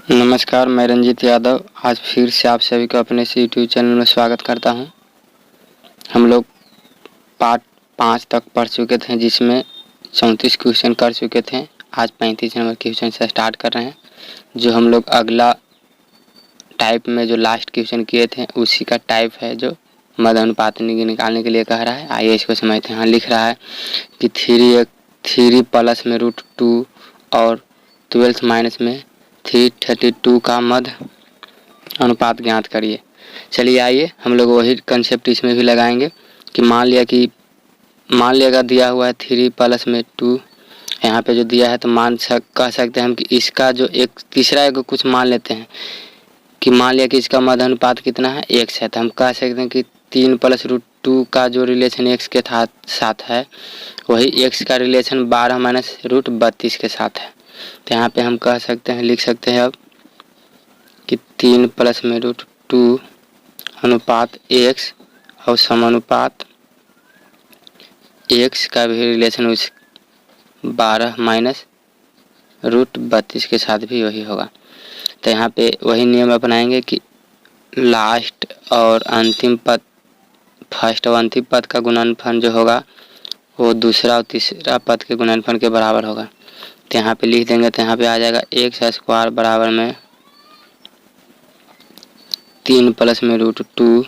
नमस्कार, मैं रंजीत यादव आज फिर से आप सभी को अपने इस यूट्यूब चैनल में स्वागत करता हूं। हम लोग पार्ट 5 तक पढ़ चुके थे, जिसमें 34 क्वेश्चन कर चुके थे। आज 35 नंबर क्वेश्चन से स्टार्ट कर रहे हैं। जो हम लोग अगला टाइप में जो लास्ट क्वेश्चन किए थे उसी का टाइप है, जो मध्य अनुपात निकालने के लिए कह रहा है। आइए इसको समझते हैं। लिख रहा है कि 3 प्लस में √2 और 12 माइनस में 332 का मध्य अनुपात ज्ञात करिए। चलिए आइए हम लोग वही कंसेप्ट इसमें भी लगाएंगे कि मान लिया दिया हुआ है 3 प्लस में 2, यहाँ पे जो दिया है तो कह सकते हैं हम कि इसका जो एक तीसरा एक कुछ मान लेते हैं कि मान लिया कि इसका मध्य अनुपात कितना है, x है। तो हम कह सकते हैं कि 3 प्लस √2 का जो रिलेशन x के साथ है वही x का रिलेशन 12 माइनस √32 के साथ है। तो यहाँ पे हम कह सकते हैं, लिख सकते हैं अब कि 3 प्लस में √2 अनुपात x और समानुपात x का भी रिलेशन उस 12 माइनस √32 के साथ भी वही होगा। तो यहाँ पे वही नियम अपनाएंगे कि लास्ट और अंतिम पद, फर्स्ट और अंतिम पद का गुणनफल जो होगा वो दूसरा और तीसरा पद के गुणनफल के बराबर होगा। तो यहाँ पे लिख देंगे तो यहाँ पे आ जाएगा x² बराबर में 3 प्लस में √2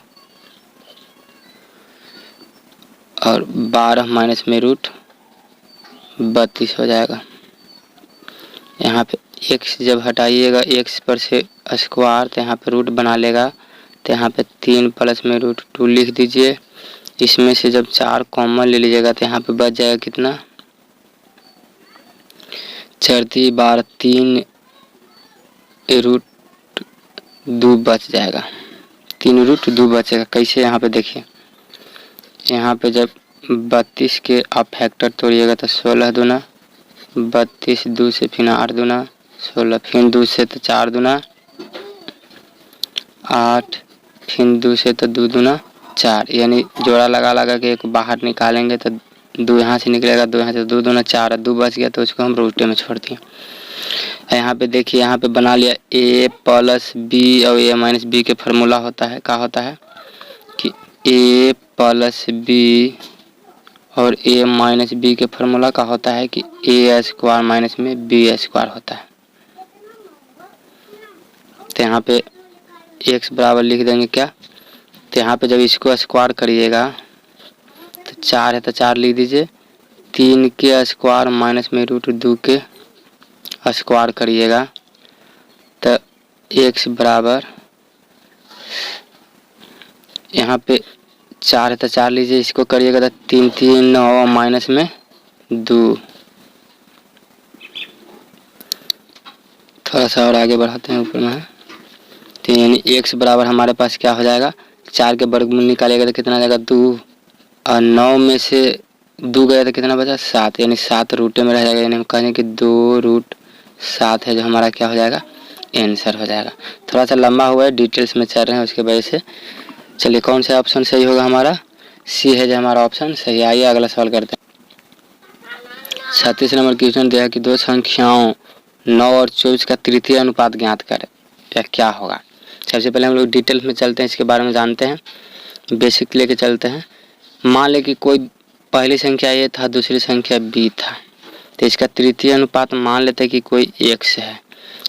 और 12 माइनस में √32 हो जाएगा। यहाँ पे x जब हटाइएगा x पर से स्क्वायर तो यहाँ पे रूट बना लेगा। तो यहाँ पे 3 प्लस में √2 लिख दीजिए। इसमें से जब 4 कॉमन ले लीजिएगा तो यहाँ पे बच जाएगा कितना, 4 बार 3 √2 बच जाएगा। 3 √2 बचेगा। कैसे, यहाँ पे देखिए, यहाँ पे जब 32 के आप फैक्टर तोड़िएगा तो 16 दूना 32, 2 से फिर 8 दूना 16, फिर 2 से तो 4 दूना 8, फिर 2 से तो 2 दूना 4, यानी जोड़ा लगा के एक बाहर निकालेंगे तो 2 यहाँ से निकलेगा, 2 यहाँ से, 2 दूना 4, 2 बच गया तो उसको हम रूटे में छोड़ दिए। यहाँ पे देखिए, यहाँ पे बना लिया a प्लस b और a माइनस b के फार्मूला होता है, क्या होता है कि a प्लस b और a माइनस b के फार्मूला का होता है कि a² माइनस में b² होता है। तो यहाँ पे x बराबर लिख देंगे क्या, तो यहाँ पे जब इसको स्क्वायर करिएगा तो 4 है तो 4 लिख दीजिए, 3 के स्क्वायर माइनस में √2 के स्क्वायर करिएगा तो x बराबर, यहाँ पे 4 है तो 4 लीजिए, इसको करिएगा तो 3 3 9 माइनस में 2। थोड़ा सा और आगे बढ़ाते हैं ऊपर में। तो यानी x बराबर हमारे पास क्या हो जाएगा, 4 के वर्गमूल निकालिएगा तो कितना आ जाएगा 2, और 9 में से 2 गया तो कितना बचा 7, यानी 7 रूटे में रह जाएगा। यानी हम कहेंगे कि 2√7 है जो हमारा क्या हो जाएगा, आंसर हो जाएगा। थोड़ा सा लंबा हुआ है, डिटेल्स में चल रहे हैं उसके वजह से। चलिए कौन सा ऑप्शन सही होगा, हमारा सी है जो हमारा ऑप्शन सही। आइए अगला सवाल करते हैं। 36 नंबर क्वेश्चन दिया है कि दो संख्याओं 9 और 24 का तृतीय अनुपात ज्ञात करें, यह क्या होगा। सबसे पहले हम लोग डिटेल्स में चलते हैं, इसके बारे में जानते हैं, बेसिक लेके चलते हैं। मान ले कि कोई पहली संख्या a था, दूसरी संख्या b था, तो इसका तृतीय अनुपात मान लेते हैं कि कोई x है।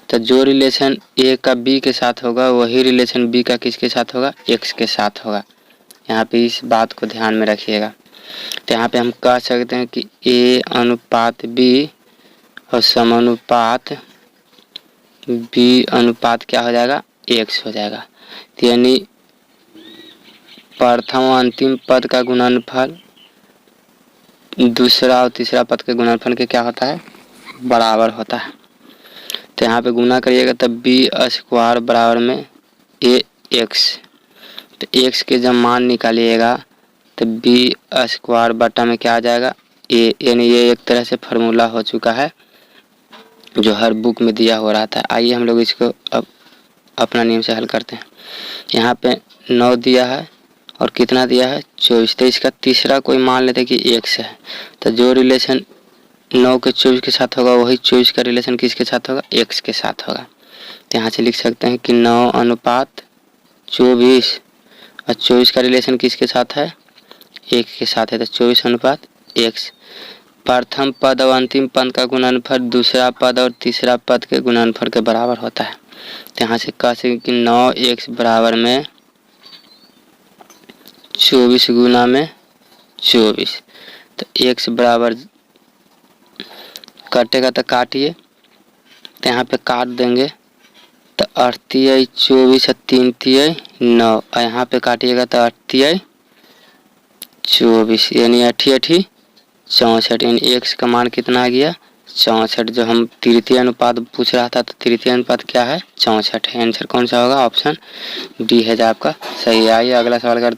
तो जो रिलेशन a का b के साथ होगा वही रिलेशन b का किसके साथ होगा, x के साथ होगा। यहाँ पे इस बात को ध्यान में रखिएगा। तो यहाँ पे हम कह सकते हैं कि a अनुपात b और समानुपात b अनुपात क्या हो जाएगा, x हो जाएगा। तो यानी प्रथम और अंतिम पद का गुणनफल दूसरा और तीसरा पद के गुणनफल के क्या होता है, बराबर होता है। तो यहाँ पे गुना करिएगा तब b² बराबर में ax। तो x के जब मान निकालिएगा तो b² बटा में क्या आ जाएगा a, यानी ये एक तरह से फार्मूला हो चुका है जो हर बुक में दिया हो रहा था। आइए हम लोग इसको अब अपना नियम से हल करते हैं। यहाँ पे 9 दिया है और कितना दिया है 24, तो इसका तीसरा कोई मान लेते हैं कि x है। तो जो रिलेशन 9 के 24 के साथ होगा वही 24 का रिलेशन किसके साथ होगा, x के साथ होगा। तो यहाँ से लिख सकते हैं कि 9:24 और 24 का रिलेशन किसके साथ है, x के साथ है। तो 24:x प्रथम पद और अंतिम पद का गुणनफल दूसरा पद और तीसरा पद के गुणनफल के बराबर होता है। तो यहाँ से कह सकते कि 9x बराबर में 24 गुना में 24। तो x बराबर कटेगा तो काटिए, तो यहाँ पे काट देंगे तो 8 24 और 3 9 और यहाँ पे काटिएगा तो 8 24 यानी 8 8 64 यानी x का मान कितना आ गया 64। जो हम तृतीय अनुपात पूछ रहा था तो तृतीय अनुपात क्या है 64 है। आंसर कौन सा होगा, ऑप्शन डी है जो आपका सही। आइए अगला सवाल कर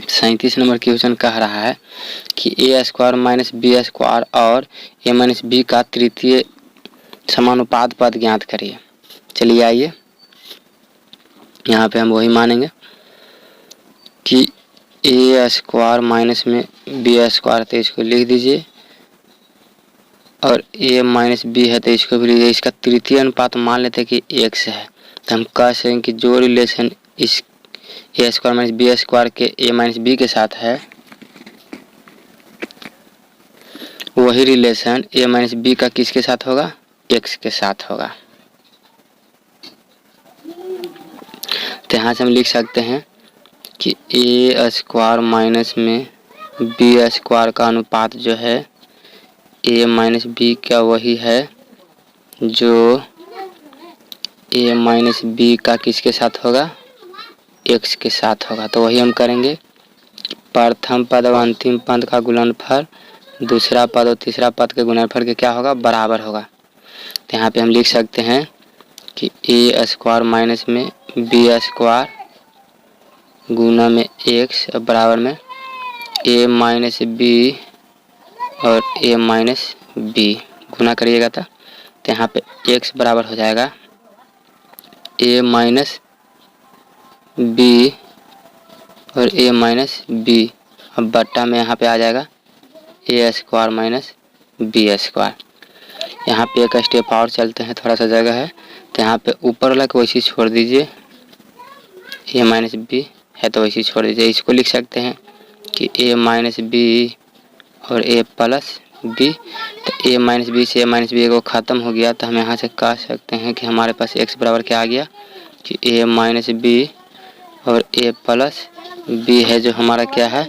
37 नंबर क्वेश्चन कह रहा है कि a² माइनस b² और a माइनस बी का तृतीय समानुपात पद ज्ञात करिए। चलिए आइए यहाँ पे हम वही मानेंगे कि a² माइनस में b², तो इसको लिख दीजिए, और a माइनस बी है तो इसको भी लीजिए। इसका तृतीय अनुपात मान लेते हैं कि x है, तो हम कह सकें कि जो रिलेशन इस a² माइनस b² के a माइनस बी के साथ है वही रिलेशन a माइनस बी का किसके साथ होगा, x के साथ होगा। तो यहाँ से हम लिख सकते हैं कि a² माइनस में b² का अनुपात जो है a माइनस बी का वही है जो a माइनस बी का किसके साथ होगा, x के साथ होगा। तो वही हम करेंगे, प्रथम पद और अंतिम पद का गुणनफल दूसरा पद और तीसरा पद के गुणनफल के क्या होगा, बराबर होगा। तो यहाँ पे हम लिख सकते हैं कि a² माइनस में b² गुना में x बराबर में a माइनस बी और a माइनस बी गुना करिएगा तो यहाँ पे x बराबर हो जाएगा a माइनस बी और a माइनस बी, अब बट्टा में यहाँ पे आ जाएगा a² माइनस b²। यहाँ पे एक स्टेप और चलते हैं, थोड़ा सा जगह है, तो यहाँ पे ऊपर वाला को वैसे छोड़ दीजिए, a माइनस बी है तो वैसे छोड़ दीजिए। इसको लिख सकते हैं कि a माइनस बी और a प्लस बी। तो a माइनस बी से a माइनस बी को ख़त्म हो गया, तो हम यहाँ से कह सकते हैं कि हमारे पास x बराबर क्या आ गया कि a माइनस बी और a प्लस बी है, जो हमारा क्या है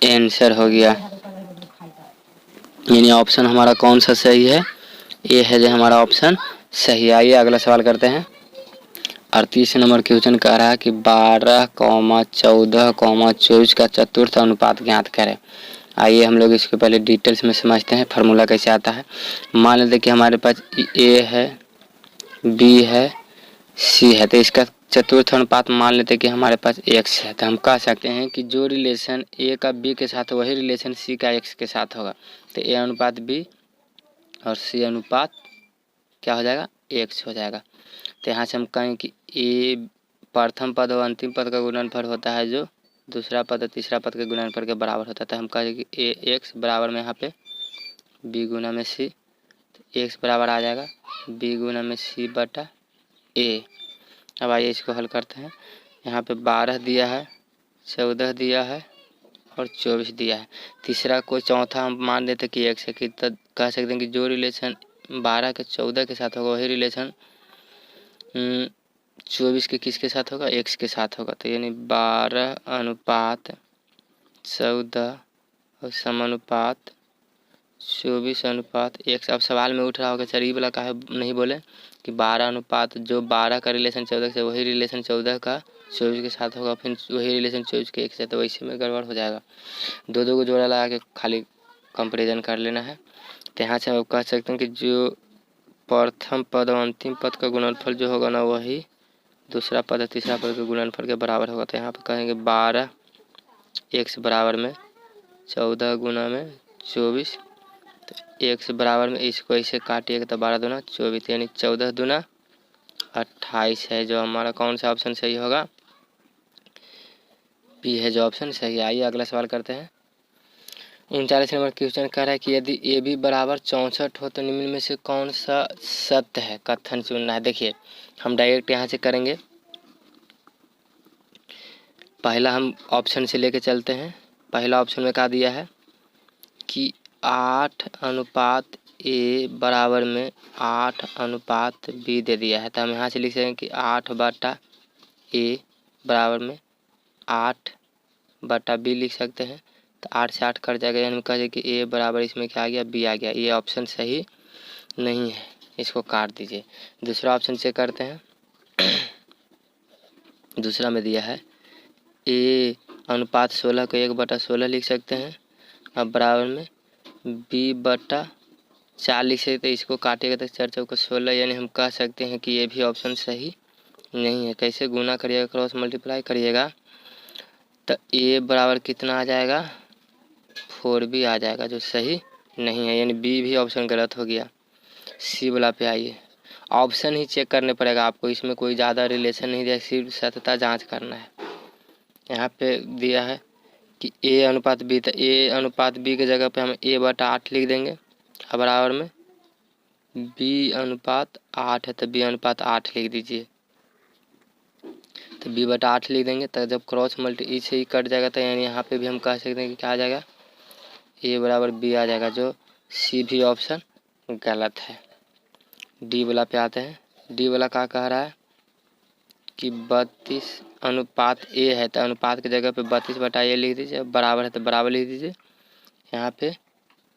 आंसर हो गया। यानी ऑप्शन हमारा कौन सा सही है, ए है जो हमारा ऑप्शन सही। आइए अगला सवाल करते हैं। 38 नंबर क्वेश्चन कह रहा है कि 12, 14, 24 का चतुर्थ अनुपात ज्ञात करें। आइए हम लोग इसको पहले डिटेल्स में समझते हैं, फार्मूला कैसे आता है। मान लेते कि हमारे पास ए है, बी है, सी है, तो इसका चतुर्थ अनुपात मान लेते कि हमारे पास x है। तो हम कह सकते हैं कि जो रिलेशन a का b के साथ वही रिलेशन c का x के साथ होगा। तो a अनुपात b और c अनुपात क्या हो जाएगा, x हो जाएगा। तो यहाँ से हम कहें कि a प्रथम पद और अंतिम पद का गुणनफल होता है जो दूसरा पद और तीसरा पद के गुणनफल के बराबर होता है। तो हम कहें कि ax बराबर में यहाँ पे b गुना में c, तो x बराबर आ जाएगा b गुना में c बटा a। अब आइए इसको हल करते हैं। यहाँ पे 12 दिया है, 14 दिया है और 24 दिया है। तीसरा कोई चौथा हम मान देते कि x है, कि तब कह सकते हैं कि जो रिलेशन 12 के 14 के साथ होगा वही रिलेशन 24 के किसके साथ होगा, x के साथ होगा। तो यानी 12 अनुपात 14 और समानुपात 24 अनुपात x। अब सवाल में उठ रहा होगा सर ये वाला काहे नहीं बोले कि 12 अनुपात जो 12 का रिलेशन 14 से वही रिलेशन 14 का 24 के साथ होगा, फिर वही रिलेशन 24 के x है, तो वैसे में गड़बड़ हो जाएगा। दो को जोड़ा लगा के खाली कंपेरिजन कर लेना है। तो यहाँ से हम कह सकते हैं कि जो प्रथम पद और अंतिम पद का गुणनफल जो होगा ना वही दूसरा पद और तीसरा पद के गुणनफल के बराबर होगा। तो यहाँ पर कहेंगे 12 x बराबर में 14 गुना में 24, तो x बराबर में इसको ऐसे काटिएगा तो 12 दूना 24, यानी 14 दूना 28 है, जो हमारा कौन सा ऑप्शन सही होगा, बी है जो ऑप्शन सही है। आइए अगला सवाल करते हैं। 39 नंबर क्वेश्चन कह रहा है कि यदि ए बी बराबर 64 हो तो निम्न में से कौन सा सत्य है, कथन चुनना है। देखिए हम डायरेक्ट यहाँ से करेंगे। पहला हम ऑप्शन से लेके चलते हैं। पहला ऑप्शन में कहा दिया है कि 8:A बराबर में 8:B दे दिया है, तो हम यहाँ से लिख सकते हैं कि 8/A बराबर में 8/B लिख सकते हैं। तो 8 से 8 कट जाएगा, यानी कह कि ए बराबर इसमें क्या आ गया, बी आ गया। ये ऑप्शन सही नहीं है, इसको काट दीजिए। दूसरा ऑप्शन चेक करते हैं। दूसरा में दिया है A:16 को 1/16 लिख सकते हैं, अब बराबर में B/4 लिख सकते हैं। इसको काटेगा तो 4 चौका 16, यानी हम कह सकते हैं कि ये भी ऑप्शन सही नहीं है। कैसे गुना करिएगा, क्रॉस मल्टीप्लाई करिएगा तो ए बराबर कितना आ जाएगा, 4B आ जाएगा, जो सही नहीं है, यानी बी भी ऑप्शन गलत हो गया। सी वाला पे आइए, ऑप्शन ही चेक करने पड़ेगा आपको, इसमें कोई ज़्यादा रिलेशन नहीं दिया, सिर्फ सत्यता जांच करना है। यहाँ पे दिया है कि A:B, तो A:B के जगह पे हम A/8 लिख देंगे, अब बराबर में B:8 है तो B:8 लिख दीजिए। तो B/8 लिख देंगे, तो जब क्रॉस मल्टी से ही कट जाएगा तो यानी यहाँ पे भी हम कह सकते हैं कि क्या आ जाएगा, A बराबर B आ जाएगा, जो सी भी ऑप्शन गलत है। डी वाला पे आते हैं। डी वाला क्या कह रहा है कि 32:A है, तो अनुपात की जगह पे 32/A लिख दीजिए, बराबर है तो बराबर लिख दीजिए। यहाँ पे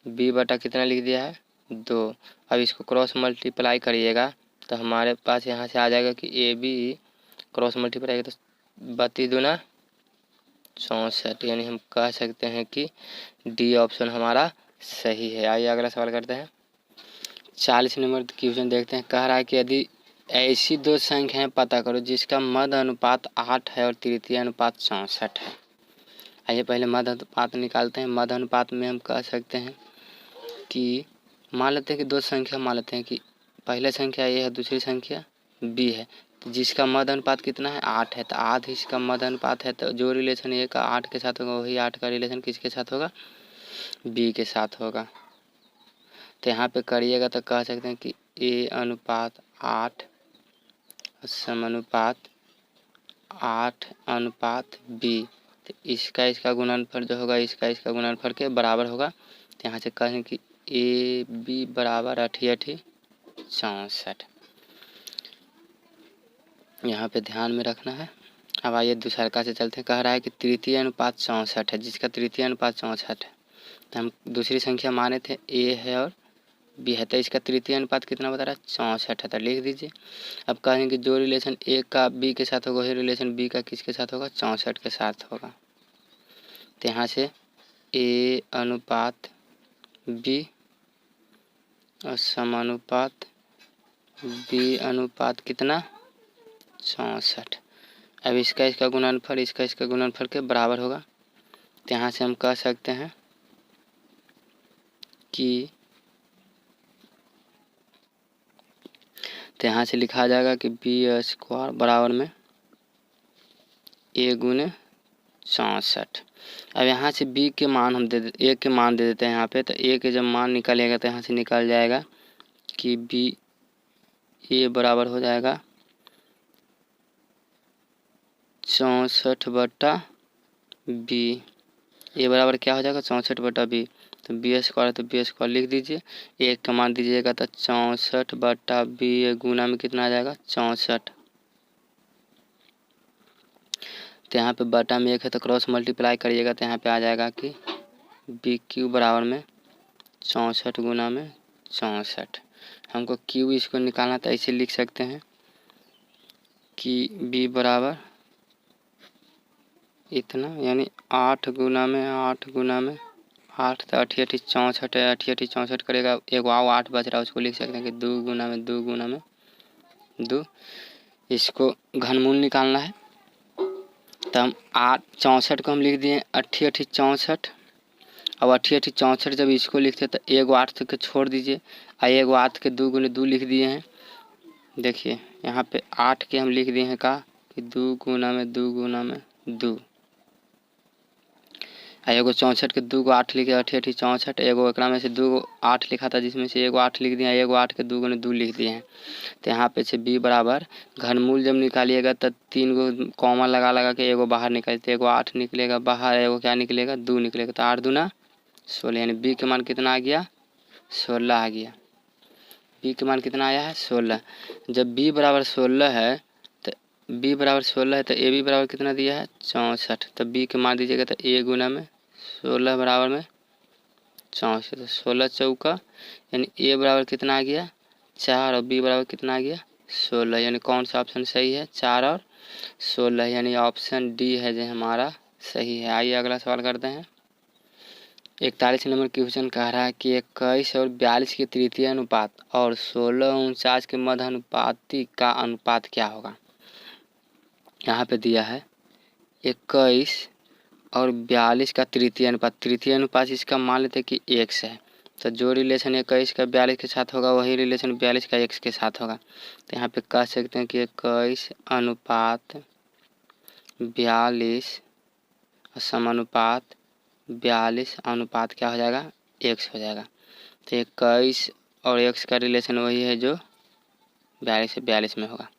B बटा कितना लिख दिया है, 2। अब इसको क्रॉस मल्टीप्लाई करिएगा तो हमारे पास यहाँ से आ जाएगा कि AB क्रॉस मल्टीप्लाई तो 32 दूना 64, यानी हम कह सकते हैं कि डी ऑप्शन हमारा सही है। आइए अगला सवाल करते हैं। 40 नंबर क्वेश्चन देखते हैं। कह रहा है कि यदि ऐसी दो संख्याएं पता करो जिसका मध्य अनुपात 8 है और तृतीय अनुपात 64 है। आइए पहले मध्य अनुपात निकालते हैं। मध्य अनुपात में हम कह सकते हैं कि मान लेते हैं कि दो संख्या, मान लेते हैं कि पहले संख्या ए है, दूसरी संख्या बी है, तो जिसका मध्य अनुपात कितना है, 8 है, तो 8 इसका मध्य अनुपात है, तो जो रिलेशन ए का 8 के साथ होगा वही 8 का रिलेशन किसके साथ होगा, बी के साथ होगा। तो यहाँ पे करिएगा तो कह सकते हैं कि A:8 समानुपात 8:B, तो इसका गुणनफल जो होगा इसका गुणनफल के बराबर होगा। तो यहाँ से कहें कि AB बराबर 88 64, यहाँ पे ध्यान में रखना है। अब आइए दूसरा का से चलते हैं। कह रहा है कि तृतीय अनुपात 64 है, जिसका तृतीय अनुपात 64 है, तो हम दूसरी संख्या माने थे A है और बी है, तो इसका तृतीय अनुपात कितना बता रहा है, 64 है, तो लिख दीजिए। अब कहेंगे कि जो रिलेशन ए का बी के साथ होगा वही रिलेशन बी का किसके साथ होगा, 64 के साथ होगा। तो यहाँ से A:B और समानुपात B:अनुपात कितना, 64। अब इसका गुणनफल इसका गुणनफल के बराबर होगा। तो यहाँ से हम कह सकते हैं कि तो यहाँ से लिखा जाएगा कि B² बराबर में A गुने 64। अब यहाँ से B के मान हम A के मान दे देते हैं यहाँ पे, तो A के जब मान निकलेगा तो यहाँ से निकल जाएगा कि A बराबर हो जाएगा 64/B। A बराबर क्या हो जाएगा, 64/B, तो B² है तो B² लिख दीजिए। A का मान दीजिएगा तो 64/B गुना में कितना आ जाएगा, 64। तो यहाँ पे बटा में 1 है तो क्रॉस मल्टीप्लाई करिएगा तो यहाँ पे आ जाएगा कि BQ बराबर में 64 गुना में 64। हमको Q इसको निकालना तो ऐसे लिख सकते हैं कि B बराबर इतना, यानी 8 गुना में 8 तो 88 64 है, 88 64 करेगा, एक वाव 8 बच रहा है उसको लिख सकते हैं कि 2 गुना में 2। इसको घनमूल निकालना है तो हम 64 को हम लिख दिए 88 64। अब 88 64 जब इसको लिखते तो 1 8 के छोड़ दीजिए, 1 8 के 2 गुने 2 लिख दिए हैं। देखिए यहाँ पे 8 के हम लिख दिए हैं का कि 2 गुना में 2। एगो 64 के 2 गो 8 लिखे 88 64, एगो एकरा में से 2 गो 8 लिखा था जिसमें से एगो 8 लिख दिया, एगो 8 के 2 गो ने 2 लिख दिए हैं। तो यहाँ पे से b बराबर घनमूल जब निकालिएगा तब 3 गो कॉमा लगा लगा के एगो बाहर निकलते, एगो 8 निकलेगा बाहर, एगो क्या निकलेगा 2 निकलेगा, तो 8 दूना 16, यानी b के मान कितना आ गया 16 आ गया। b के मान कितना आया है 16। जब b बराबर 16 है तो b बराबर 16 है तो ए बी बराबर कितना दिया है 64, तो b के मान दीजिएगा तो a गुना में 16 बराबर में 64, तो 16 चौका यानी a बराबर कितना आ गया 4 और b बराबर कितना आ गया 16, यानी कौन सा ऑप्शन सही है 4 और 16, यानी ऑप्शन डी है जो हमारा सही है। आइए अगला सवाल करते हैं। 41 नंबर क्वेश्चन कह रहा है कि 21 और 42 के तृतीय अनुपात और 16 49 के मध्य अनुपाती का अनुपात क्या होगा। यहाँ पे दिया है 21 और 42 का तृतीय अनुपात इसका मान लेते कि x है, तो जो रिलेशन 21 का 42 के साथ होगा वही रिलेशन 42 का x के साथ होगा। तो यहाँ पे कह सकते हैं कि 21 अनुपात 42 समानुपात 42 अनुपात क्या हो जाएगा x हो जाएगा। तो 21 और x का रिलेशन वही है जो 42 से 42 में होगा।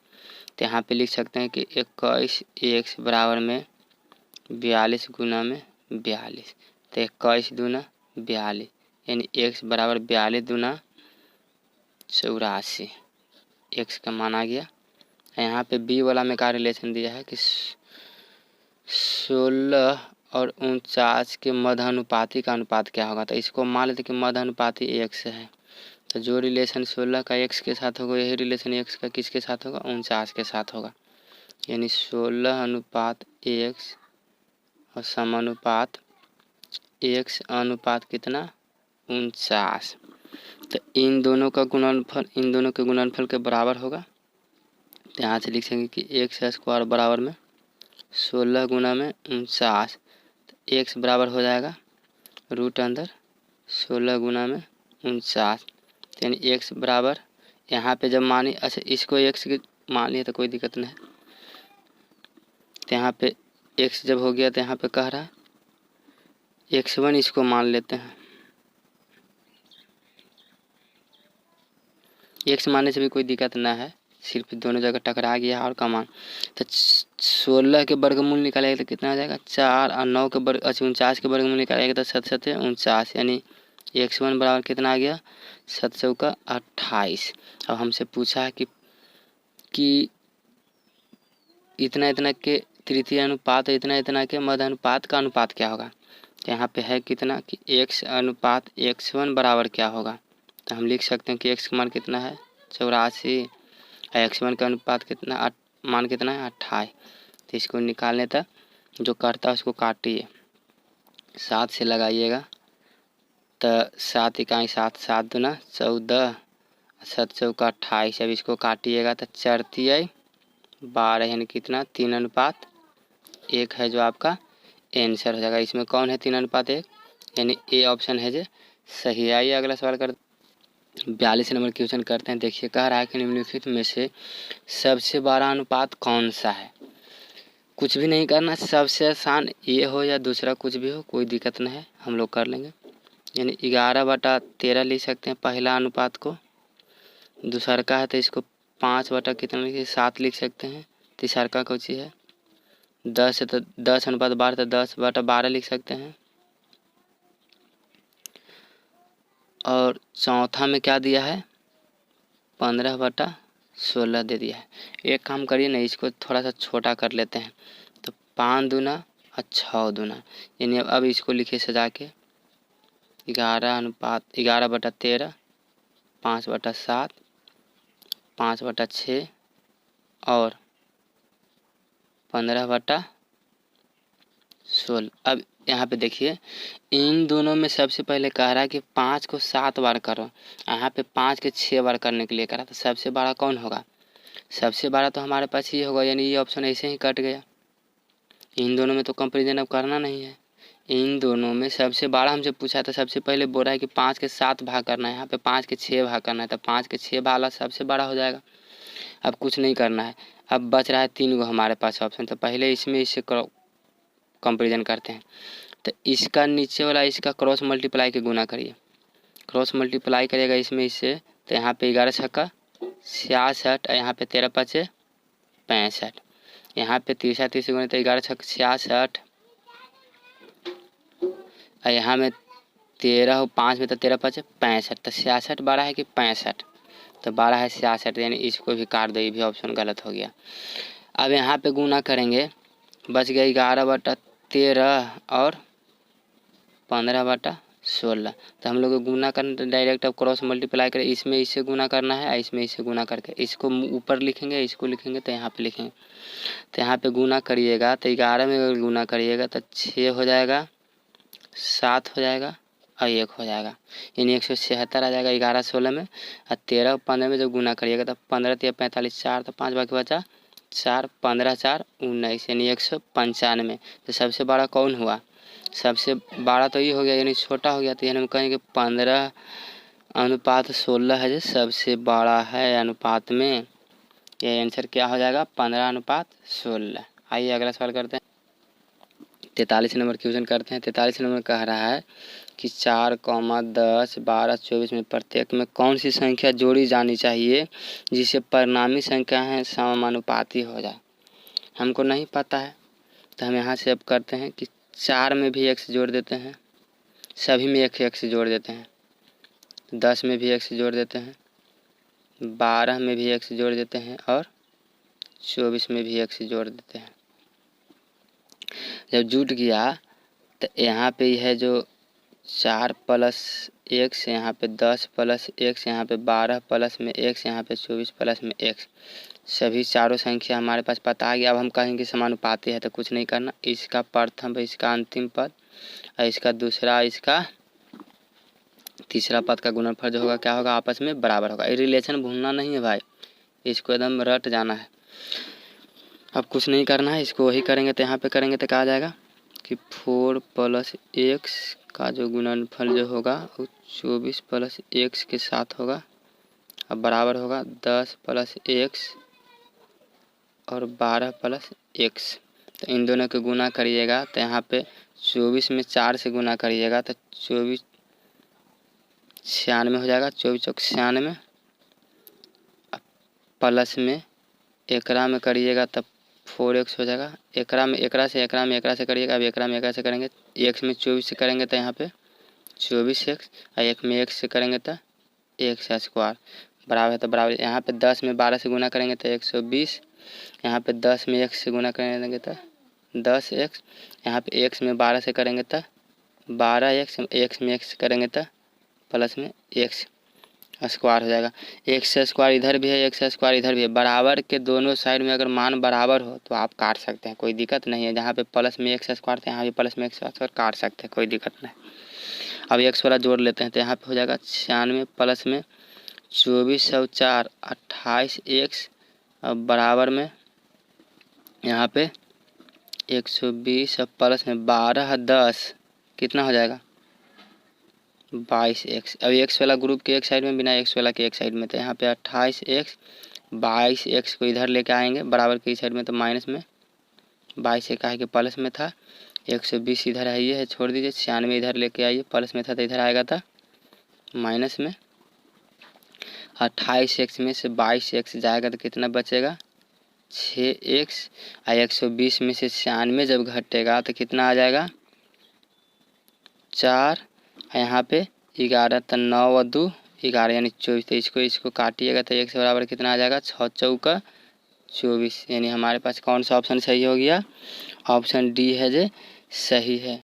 तो यहाँ पे लिख सकते हैं कि 21 x बराबर में 42 गुना में 42, तो 21 दूना 42, यानी x बराबर 42 दूना 84, x का मान आ गया। यहाँ पे b वाला में क्या रिलेशन दिया है कि 16 और 49 के मध्य अनुपाती का अनुपात क्या होगा, तो इसको मान लेते कि मध्य अनुपाती x है, तो जो रिलेशन 16 का x के साथ होगा यही रिलेशन x का किसके साथ होगा 49 के साथ होगा, यानी 16 अनुपात x और समानुपात x अनुपात कितना 49, तो इन दोनों का गुणनफल इन दोनों के गुणनफल के बराबर होगा। तो यहाँ से लिख सकेंगे कि x स्क्वायर बराबर में 16 गुना में 49, तो x बराबर हो जाएगा रूट अंदर 16 गुना में 49, यानी x बराबर यहाँ पे जब मानी अच्छा इसको x के मान लिया तो कोई दिक्कत नहीं। तो यहाँ पे x जब हो गया तो यहाँ पे कह रहा है x1 इसको मान लेते हैं, x मानने से भी कोई दिक्कत ना है, सिर्फ दोनों जगह टकरा गया और का मान। तो 16 के वर्गमूल निकालेगा तो कितना आ जाएगा 4 और 9 के 49 के वर्गमूल निकालेगा तो 7 7 49, यानी x1 बराबर कितना आ गया 7 चौका 28। अब हमसे पूछा है कि इतना इतना के तृतीय अनुपात और इतना इतना के मध्य अनुपात का अनुपात क्या होगा। तो यहाँ पे है कितना कि x अनुपात x1 बराबर क्या होगा, तो हम लिख सकते हैं कि x का मान कितना है 84 और x1 का अनुपात कितना मान कितना है 28। तो इसको निकालने तक जो करता है उसको काटिए, 7 से लगाइएगा तो 7 इकाई 7 7 दूना 14 7 चौका 28। अब इसको काटिएगा तो 4 तिहाई 12, यानी कितना 3 अनुपात 1 है जो आपका आंसर हो जाएगा। इसमें कौन है 3 अनुपात 1, यानी ए ऑप्शन है जो सही। आइए अगला सवाल कर 42 नंबर क्वेश्चन करते हैं। देखिए कह रहा है कि निम्नलिखित में से सबसे बड़ा अनुपात कौन सा है। कुछ भी नहीं करना, सबसे आसान ये हो या दूसरा कुछ भी हो कोई दिक्कत नहीं है, हम लोग कर लेंगे। यानी 11/13 लिख सकते हैं पहला अनुपात को, दूसरा का है तो इसको 5 कितना लिखिए 7 लिख सकते हैं। तीसरा का कुछ है 10 है तो 10 अनुपात 12 तो 10/12 लिख सकते हैं। और चौथा में क्या दिया है 15/16 दे दिया है। एक काम करिए ना, इसको थोड़ा सा छोटा कर लेते हैं, तो 5 दूना और 6 दूना, यानी अब इसको लिखिए सजा के 11/13 5/7 5/6 और 15/16। अब यहाँ पे देखिए इन दोनों में सबसे पहले कह रहा है कि 5 को 7 बार करो, यहाँ पे 5 के 6 बार करने के लिए करा, तो सबसे बड़ा कौन होगा, सबसे बड़ा तो हमारे पास ये होगा, यानी ये ऑप्शन ऐसे ही कट गया। इन दोनों में तो कंपेरिजन अब करना नहीं है, इन दोनों में सबसे बड़ा हमसे पूछा था, सबसे पहले बोल रहा है कि 5 के 7 भाग करना है, यहाँ पे 5 के 6 भाग करना है, तो 5 के 6 वाला सबसे बड़ा हो जाएगा। अब कुछ नहीं करना है, अब बच रहा है 3 गो हमारे पास ऑप्शन, तो पहले इसमें इससे कंपेरिजन करते हैं। तो इसका नीचे वाला इसका क्रॉस मल्टीप्लाई के गुना करिए, क्रॉस मल्टीप्लाई करिएगा इसमें इससे, तो यहाँ पे 11 छक्का 66, यहाँ पे 13 पचे 65, यहाँ पे 30 गुना तो 11 छक्का 66, और यहाँ में 13 और 5 में तो 13 पचे 65, तो 66 12 है कि 65, तो 12 है 66, यानी इसको भी काट दो, ये भी ऑप्शन गलत हो गया। अब यहाँ पे गुना करेंगे, बच गया 11/13 और 15/16, तो हम लोग को गुना करना तो डायरेक्ट अब क्रॉस मल्टीप्लाई करें, इसमें इससे गुना करना है, इसमें इससे गुना करके इसको ऊपर लिखेंगे, इसको लिखेंगे तो यहाँ पे लिखेंगे, तो यहाँ पे गुना करिएगा तो 11 में अगर गुना करिएगा तो 6 हो जाएगा, 7 हो जाएगा और 1 हो जाएगा, यानी 176 आ जाएगा 11 16 में। और 13 और 15 में जब गुना करिएगा तो 15 3 45, 4 तो 5 बाकी बचा 4, 15 4 19, यानी 195। तो सबसे बड़ा कौन हुआ? सबसे बड़ा तो ये हो गया, यानी छोटा हो गया, तो यानी हम कहेंगे 15/16 है जो सबसे बड़ा है अनुपात में। यह आंसर क्या हो जाएगा? 15/16। आइए अगला सवाल करते हैं। 43 नंबर क्वेश्चन करते हैं। 43 नंबर कह रहा है कि 4, 10, 12, 24 में प्रत्येक में कौन सी संख्या जोड़ी जानी चाहिए जिससे परिणामी संख्या है समानुपाती हो जाए। हमको नहीं पता है, तो हम यहाँ से अब करते हैं कि 4 में भी x जोड़ देते हैं, सभी में एक x जोड़ देते हैं, 10 में भी x जोड़ देते हैं, 12 में भी x जोड़ देते हैं और 24 में भी x जोड़ देते हैं। जब जुट गया तो यहाँ पे यह जो 4 + x, यहाँ पे 10 + x, यहाँ पे 12 + में x, यहाँ पे 24 + में x, सभी चारों संख्या हमारे पास पता आ गया। अब हम कहेंगे समानुपाती है, तो कुछ नहीं करना, इसका प्रथम इसका अंतिम पद और इसका दूसरा इसका तीसरा पद का गुणनफल जो होगा क्या होगा? आपस में बराबर होगा। ये रिलेशन भूलना नहीं है भाई, इसको एकदम रट जाना है। अब कुछ नहीं करना है, इसको वही करेंगे तो यहाँ पे करेंगे तो क्या आ जाएगा कि 4 + x का जो गुणनफल जो होगा वो 24 + x के साथ होगा, अब बराबर होगा 10 + x और 12 + x। तो इन दोनों के गुना करिएगा तो यहाँ पे 24 में 4 से गुना करिएगा तो 24 96 हो जाएगा, 24 × 96, प्लस में एकरा में करिएगा तब 4x हो जाएगा, एकरा में एकरा से करिएगा, अब एकरा में एकरा से करेंगे, x में 24 से करेंगे तो यहाँ पे 24x और 1 में x से करेंगे तो x² बराबर है, तो बराबर यहाँ पे 10 में 12 से गुना करेंगे तो 120, यहाँ पे 10 में x से गुना करेंगे तो 10x, यहाँ पे x में 12 से करेंगे तो 12x, x में x से करेंगे तो प्लस में x² हो जाएगा। x² इधर भी है, x² इधर भी है, बराबर के दोनों साइड में अगर मान बराबर हो तो आप काट सकते हैं, कोई दिक्कत नहीं है। जहाँ पे प्लस में x² था यहाँ भी प्लस में x² काट सकते हैं, कोई दिक्कत नहीं। अब x वाला जोड़ लेते हैं तो यहाँ पे हो जाएगा 96 प्लस में 24 और 4 28x, अब बराबर में यहाँ पे 120 और प्लस में 12 10 कितना हो जाएगा 22x। अब x वाला ग्रुप के एक साइड में, बिना x वाला के एक साइड में, तो यहाँ पे 28x 22x को इधर लेके आएंगे बराबर के साइड में, तो माइनस में 22 से कहा कि प्लस में था, 120 इधर है, ये है छोड़ दीजिए, 96 इधर लेके आइए, प्लस में था तो इधर आएगा था माइनस में, 28x में से 22x जाएगा तो कितना बचेगा 6x, और 120 में से 96 जब घटेगा तो कितना आ जाएगा 4, यहाँ पे 11 तो 9 और 2 11 यानी 24, तो इसको काटिएगा तो 1 से बराबर कितना आ जाएगा 6 चौका 24, यानी हमारे पास कौन सा ऑप्शन सही हो गया? ऑप्शन डी है जो सही है।